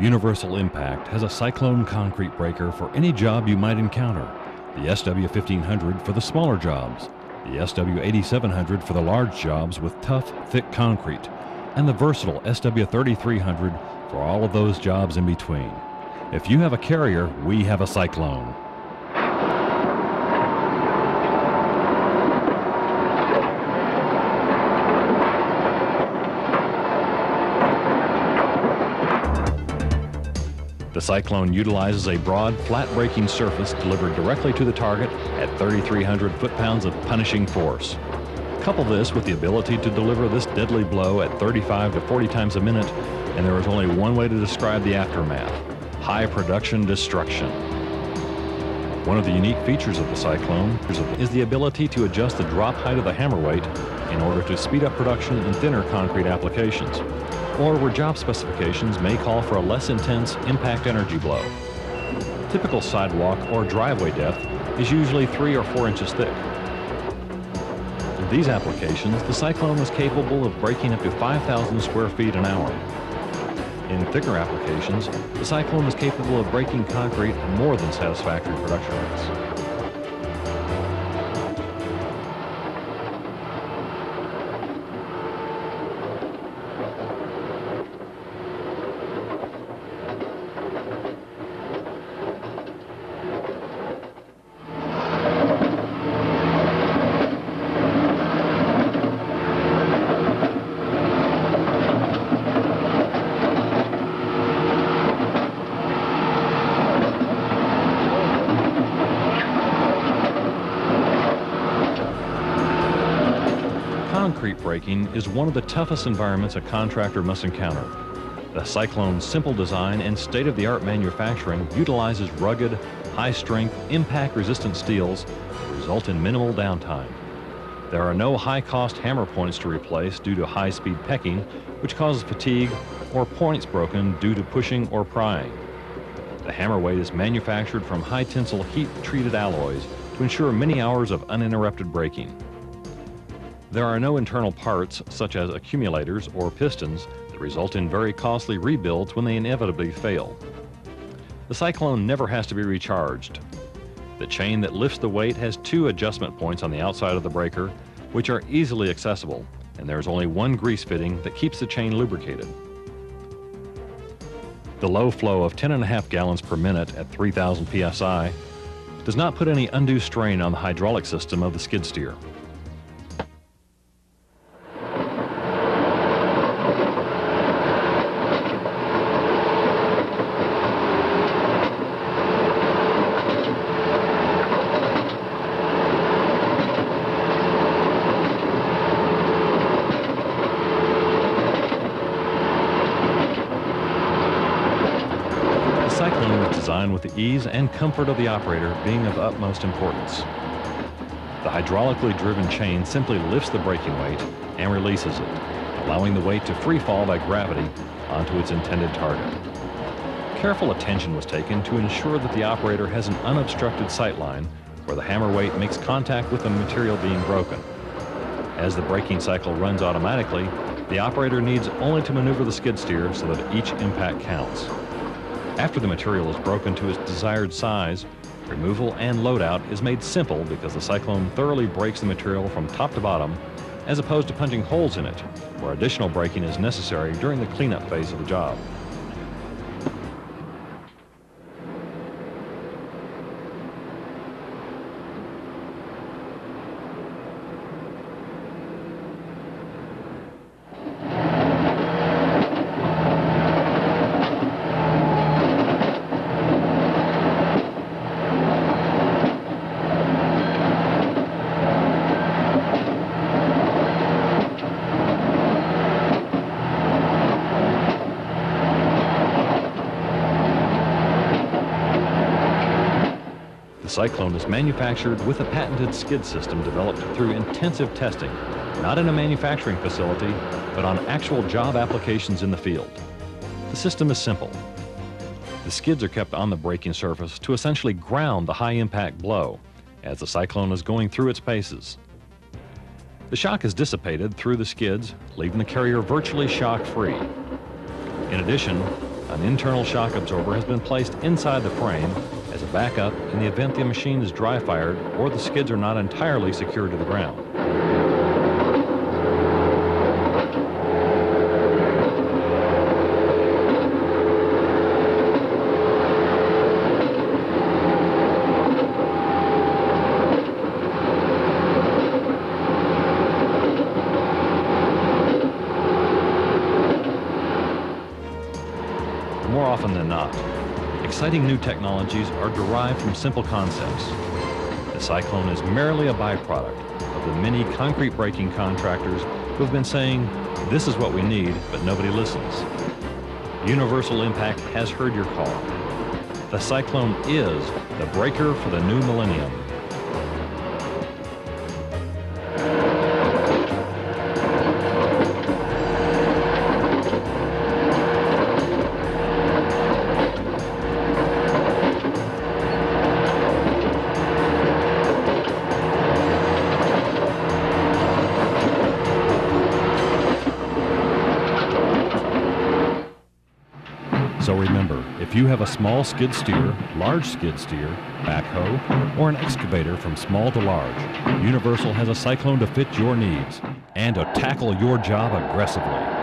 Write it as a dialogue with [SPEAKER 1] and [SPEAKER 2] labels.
[SPEAKER 1] Universal Impact has a Cyclone concrete breaker for any job you might encounter. The SW1500 for the smaller jobs, the SW8700 for the large jobs with tough, thick concrete, and the versatile SW3300 for all of those jobs in between. If you have a Carrier, we have a Cyclone. The Cyclone utilizes a broad, flat braking surface delivered directly to the target at 3,300 foot-pounds of punishing force. Couple this with the ability to deliver this deadly blow at 35 to 40 times a minute, and there is only one way to describe the aftermath: high production destruction. One of the unique features of the Cyclone is the ability to adjust the drop height of the hammer weight in order to speed up production in thinner concrete applications, or where job specifications may call for a less intense impact energy blow. Typical sidewalk or driveway depth is usually 3 or 4 inches thick. In these applications, the Cyclone is capable of breaking up to 5,000 square feet an hour. In thicker applications, the Cyclone is capable of breaking concrete at more than satisfactory production rates. Concrete breaking is one of the toughest environments a contractor must encounter. The Cyclone's simple design and state-of-the-art manufacturing utilizes rugged, high-strength, impact-resistant steels that result in minimal downtime. There are no high-cost hammer points to replace due to high-speed pecking, which causes fatigue, or points broken due to pushing or prying. The hammer weight is manufactured from high-tensile heat-treated alloys to ensure many hours of uninterrupted braking. There are no internal parts, such as accumulators or pistons, that result in very costly rebuilds when they inevitably fail. The Cyclone never has to be recharged. The chain that lifts the weight has 2 adjustment points on the outside of the breaker, which are easily accessible, and there is only one grease fitting that keeps the chain lubricated. The low flow of 10.5 gallons per minute at 3,000 psi does not put any undue strain on the hydraulic system of the skid steer. The Cyclone was designed with the ease and comfort of the operator being of utmost importance. The hydraulically driven chain simply lifts the braking weight and releases it, allowing the weight to free fall by gravity onto its intended target. Careful attention was taken to ensure that the operator has an unobstructed sight line where the hammer weight makes contact with the material being broken. As the braking cycle runs automatically, the operator needs only to maneuver the skid steer so that each impact counts. After the material is broken to its desired size, removal and loadout is made simple because the Cyclone thoroughly breaks the material from top to bottom, as opposed to punching holes in it, where additional braking is necessary during the cleanup phase of the job. The Cyclone is manufactured with a patented skid system developed through intensive testing, not in a manufacturing facility, but on actual job applications in the field. The system is simple. The skids are kept on the braking surface to essentially ground the high-impact blow as the Cyclone is going through its paces. The shock is dissipated through the skids, leaving the carrier virtually shock-free. In addition, An internal shock absorber has been placed inside the frame as a backup in the event the machine is dry fired or the skids are not entirely secured to the ground. More often than not, exciting new technologies are derived from simple concepts. The Cyclone is merely a byproduct of the many concrete breaking contractors who have been saying, "This is what we need," but nobody listens. Universal Impact has heard your call. The Cyclone is the breaker for the new millennium. So remember, if you have a small skid steer, large skid steer, backhoe, or an excavator from small to large, Universal has a Cyclone to fit your needs and to tackle your job aggressively.